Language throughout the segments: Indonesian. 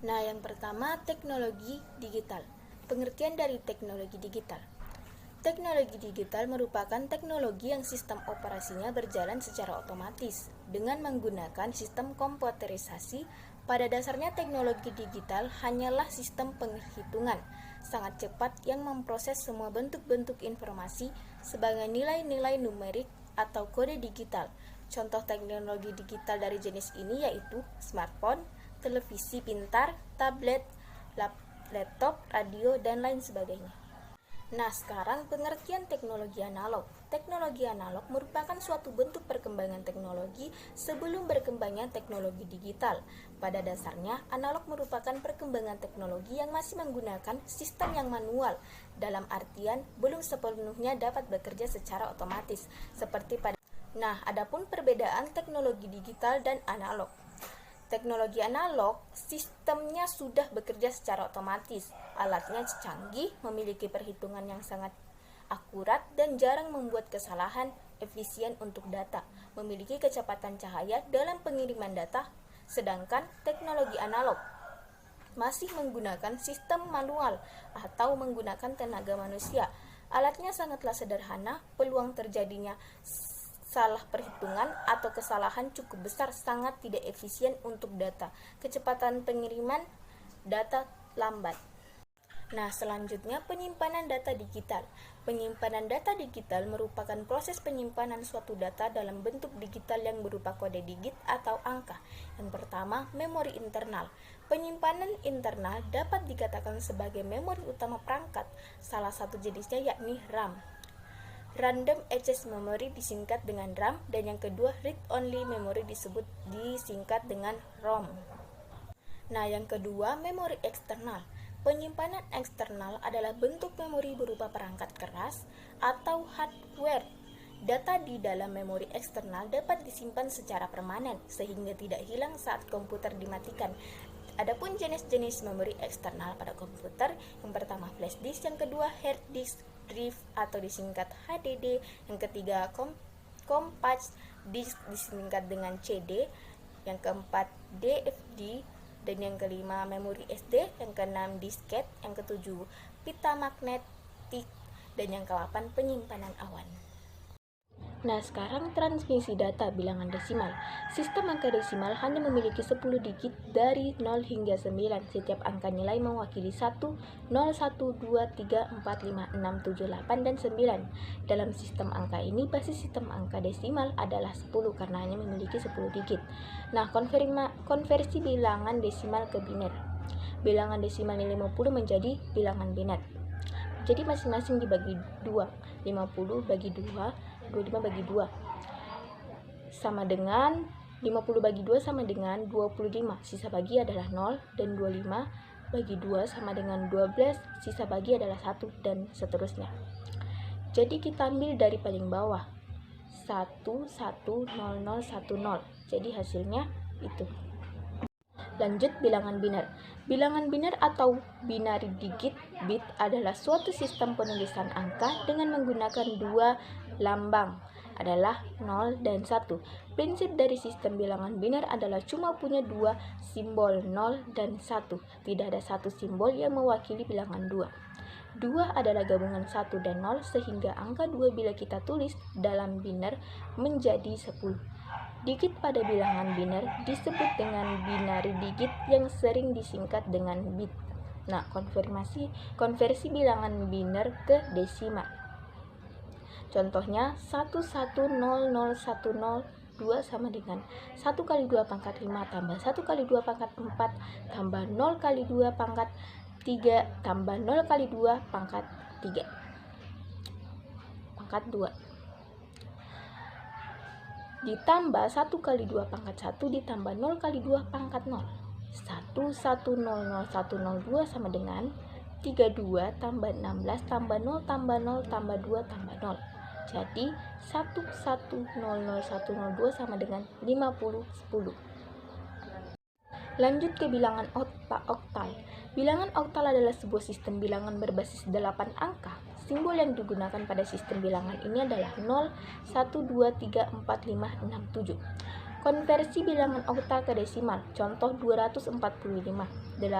Nah, yang pertama, teknologi digital. Pengertian dari teknologi digital. Teknologi digital merupakan teknologi yang sistem operasinya berjalan secara otomatis dengan menggunakan sistem komputerisasi. Pada dasarnya, teknologi digital hanyalah sistem penghitungan sangat cepat yang memproses semua bentuk-bentuk informasi sebagai nilai-nilai numerik atau kode digital. Contoh teknologi digital dari jenis ini yaitu smartphone, televisi pintar, tablet, laptop, radio, dan lain sebagainya. Nah, sekarang pengertian teknologi analog. Teknologi analog merupakan suatu bentuk perkembangan teknologi sebelum berkembangnya teknologi digital. Pada dasarnya, analog merupakan perkembangan teknologi yang masih menggunakan sistem yang manual, dalam artian belum sepenuhnya dapat bekerja secara otomatis, seperti pada. Nah, adapun perbedaan teknologi digital dan analog. Teknologi analog, sistemnya sudah bekerja secara otomatis. Alatnya canggih, memiliki perhitungan yang sangat akurat dan jarang membuat kesalahan, efisien untuk data, memiliki kecepatan cahaya dalam pengiriman data. Sedangkan teknologi analog masih menggunakan sistem manual atau menggunakan tenaga manusia. Alatnya sangatlah sederhana, peluang terjadinya salah perhitungan atau kesalahan cukup besar, sangat tidak efisien untuk data. Kecepatan pengiriman data lambat. Nah, selanjutnya penyimpanan data digital. Penyimpanan data digital merupakan proses penyimpanan suatu data dalam bentuk digital yang berupa kode digit atau angka. Yang pertama, memori internal. Penyimpanan internal dapat dikatakan sebagai memori utama perangkat. Salah satu jenisnya yakni RAM. Random Access Memory disingkat dengan RAM, dan yang kedua Read Only Memory disingkat dengan ROM. Nah, yang kedua memori eksternal. Penyimpanan eksternal adalah bentuk memori berupa perangkat keras atau hardware. Data di dalam memori eksternal dapat disimpan secara permanen sehingga tidak hilang saat komputer dimatikan. Adapun jenis-jenis memori eksternal pada komputer, yang pertama flash disk, yang kedua hard disk drive atau disingkat HDD, yang ketiga compact disk disingkat dengan CD, yang keempat DFD, dan yang kelima memori SD, yang keenam disket, yang ketujuh pita magnetik, dan yang ke-8 penyimpanan awan. Nah, sekarang transmisi data bilangan desimal. Sistem angka desimal hanya memiliki 10 digit dari 0 hingga 9. Setiap angka nilai mewakili 1, 0, 1, 2, 3, 4, 5, 6, 7, 8, dan 9. Dalam sistem angka ini, basis sistem angka desimal adalah 10 karena hanya memiliki 10 digit. Nah, konversi bilangan desimal ke biner. Bilangan desimal nilai 50 menjadi bilangan biner. Jadi masing-masing dibagi 2. 50 bagi 2, 25 bagi 2 sama dengan 50 bagi 2 sama dengan 25, sisa bagi adalah 0, dan 25 bagi 2 sama dengan 12, sisa bagi adalah 1, dan seterusnya. Jadi kita ambil dari paling bawah 1, 1, 0, 0, 1, 0. Jadi hasilnya itu. Lanjut bilangan biner. Bilangan biner atau binary digit bit adalah suatu sistem penulisan angka dengan menggunakan dua lambang adalah 0 dan 1. Prinsip dari sistem bilangan biner adalah cuma punya dua simbol 0 dan 1. Tidak ada satu simbol yang mewakili bilangan 2. 2 adalah gabungan 1 dan 0 sehingga angka 2 bila kita tulis dalam biner menjadi 10. Digit pada bilangan biner disebut dengan binary digit yang sering disingkat dengan bit. Nah, konversi bilangan biner ke desimal. Contohnya 110010 2 sama dengan 1 kali 2 pangkat 5 tambah 1 kali 2 pangkat 4 tambah 0 kali 2 pangkat 3 tambah 0 kali 2 pangkat 3 pangkat 2 ditambah 1 kali 2 pangkat 1 ditambah 0 kali 2 pangkat 0. 11001002 sama dengan 32 tambah 16 tambah 0 tambah 0 tambah 2 tambah 0. Jadi 11001002 sama dengan 50 10. Lanjut ke bilangan oktal. Bilangan oktal adalah sebuah sistem bilangan berbasis 8 angka. Simbol yang digunakan pada sistem bilangan ini adalah 0, 1, 2, 3, 4, 5, 6, 7. Konversi bilangan oktal ke desimal. Contoh 245. 8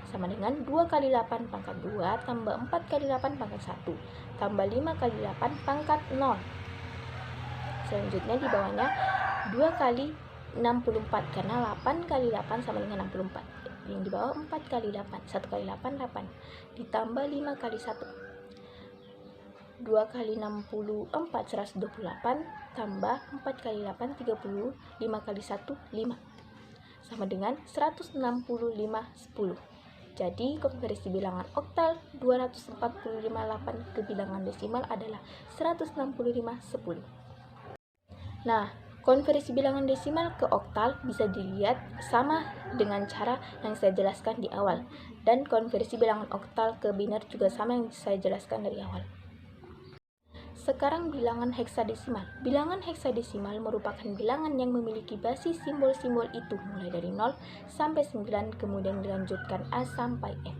sama dengan 2 kali 8 pangkat 2 tambah 4 kali 8 pangkat 1 tambah 5 kali 8 pangkat 0. Selanjutnya di bawahnya 2 kali 64 karena 8 kali 8 sama dengan 64. Yang di bawah 4 kali 8, 1 kali 8 8 ditambah 5 kali 1. 2 kali 64 128 tambah 4 kali 8 30, 5 kali 1 5 sama dengan 165 10. Jadi konversi bilangan oktal 245,8 ke bilangan desimal adalah 165 10. Nah, konversi bilangan desimal ke oktal bisa dilihat sama dengan cara yang saya jelaskan di awal, dan konversi bilangan oktal ke biner juga sama yang saya jelaskan dari awal. Sekarang bilangan heksadesimal. Bilangan heksadesimal merupakan bilangan yang memiliki basis simbol-simbol itu mulai dari 0 sampai 9 kemudian dilanjutkan A sampai F.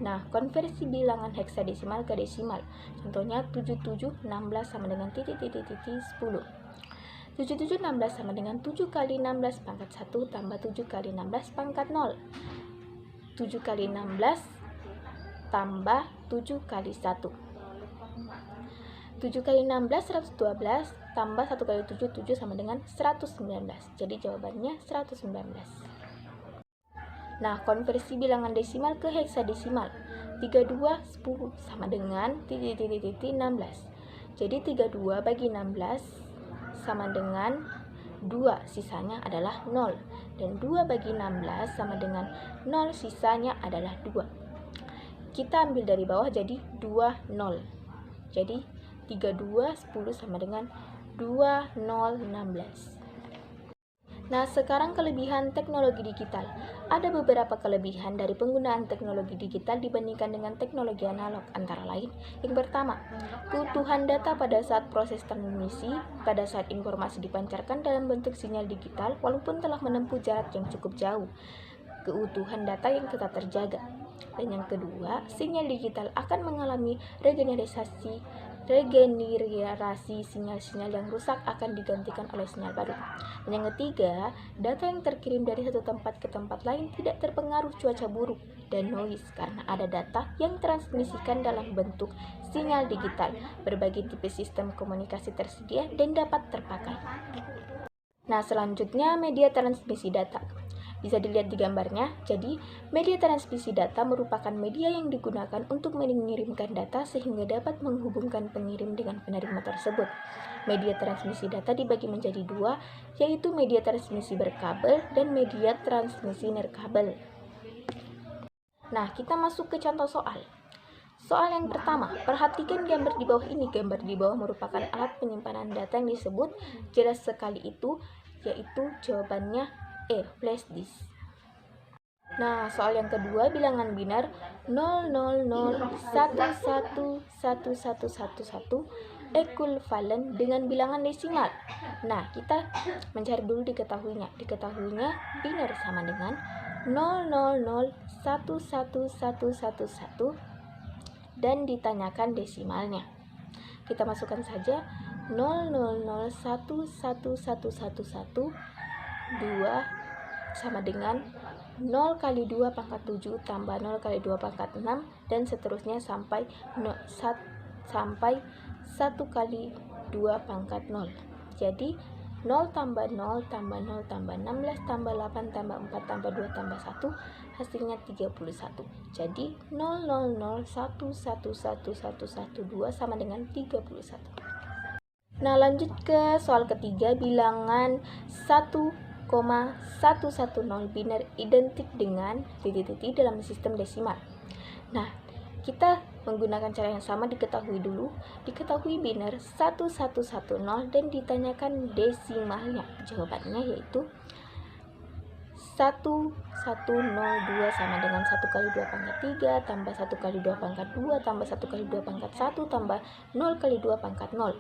Nah, konversi bilangan heksadesimal ke desimal. Contohnya 77 16 sama dengan titik 10. 77 16 sama dengan 7 kali 16 pangkat 1 tambah 7 kali 16 pangkat 0. 7 kali 16 tambah 7 kali 1. 7 kali 16 112 tambah 1 kali 7 7 sama dengan 119. Jadi jawabannya 119. Nah, konversi bilangan desimal ke heksadesimal. 32 10 sama dengan titik 16. Jadi 32 bagi 16 sama dengan 2, sisanya adalah 0. Dan 2 bagi 16 sama dengan 0, sisanya adalah 2. Kita ambil dari bawah jadi 2 0. Jadi 32 10 sama dengan 2 0 16. Nah, sekarang kelebihan teknologi digital. Ada beberapa kelebihan dari penggunaan teknologi digital dibandingkan dengan teknologi analog, antara lain. Yang pertama, keutuhan data pada saat proses transmisi, pada saat informasi dipancarkan dalam bentuk sinyal digital, walaupun telah menempuh jarak yang cukup jauh, keutuhan data yang tetap terjaga. Dan yang kedua, sinyal digital akan mengalami regenerasi sinyal-sinyal yang rusak akan digantikan oleh sinyal baru. Dan yang ketiga, data yang terkirim dari satu tempat ke tempat lain tidak terpengaruh cuaca buruk dan noise karena ada data yang transmisikan dalam bentuk sinyal digital. Berbagai tipe sistem komunikasi tersedia dan dapat terpakai. Nah, selanjutnya media transmisi data. Bisa dilihat di gambarnya. Jadi, media transmisi data merupakan media yang digunakan untuk mengirimkan data sehingga dapat menghubungkan pengirim dengan penerima tersebut. Media transmisi data dibagi menjadi dua, yaitu media transmisi berkabel dan media transmisi nirkabel. Nah, kita masuk ke contoh soal. Soal yang pertama, perhatikan gambar di bawah ini. Gambar di bawah merupakan alat penyimpanan data yang disebut jelas sekali itu, yaitu jawabannya flash disk. Nah, soal yang kedua, bilangan biner 000111111 ekuivalen dengan bilangan desimal. Nah, kita mencari dulu diketahuinya. Diketahuinya biner sama dengan 0001111 dan ditanyakan desimalnya. Kita masukkan saja 0001111 2 sama dengan 0 kali 2 pangkat 7 tambah 0 kali 2 pangkat 6 dan seterusnya sampai 1 kali 2 pangkat 0. Jadi 0 tambah 0 tambah 0 tambah 16 tambah 8 tambah 4 tambah 2 tambah 1 hasilnya 31. Jadi 000111112 sama dengan 31. Nah, lanjut ke soal ketiga, bilangan 1,110 biner identik dengan titik-titik dalam sistem desimal. Nah, kita menggunakan cara yang sama. Diketahui dulu, diketahui biner 1110 dan ditanyakan desimalnya. Jawabannya yaitu 1102 sama dengan 1 kali 2 pangkat 3 tambah 1 kali 2 pangkat 2 tambah 1 kali 2 pangkat 1 tambah 0 kali 2 pangkat 0.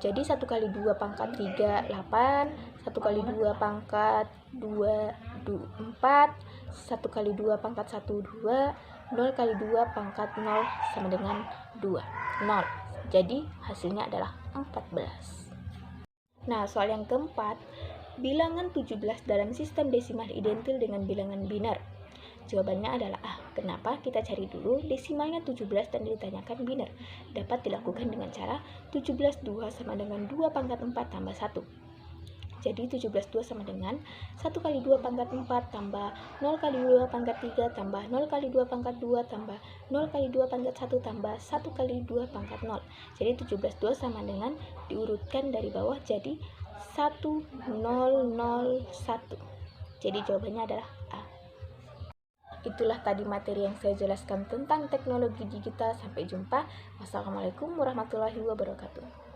Jadi 1 kali 2 pangkat 3 8, 1 kali 2 pangkat 2 4, 1 kali 2 pangkat 1 2, 0 kali 2 pangkat 0 sama dengan 2, 0. Jadi hasilnya adalah 14. Nah, soal yang keempat, Bilangan 17 dalam sistem desimal identik dengan bilangan biner. Jawabannya adalah A. Kenapa? Kita cari dulu desimalnya 17 dan ditanyakan biner. Dapat dilakukan dengan cara 17 2 sama dengan 2 pangkat 4 tambah 1. Jadi 17 2 sama dengan 1 kali 2 pangkat 4 tambah 0 kali 2 pangkat 3 tambah 0 kali 2 pangkat 2 tambah 0 kali 2 pangkat 1 tambah 1 kali 2 pangkat 0. Jadi 17 2 sama dengan diurutkan dari bawah jadi 1001. Jadi jawabannya adalah A. Itulah tadi materi yang saya jelaskan tentang teknologi digital. Sampai jumpa. Wassalamualaikum warahmatullahi wabarakatuh.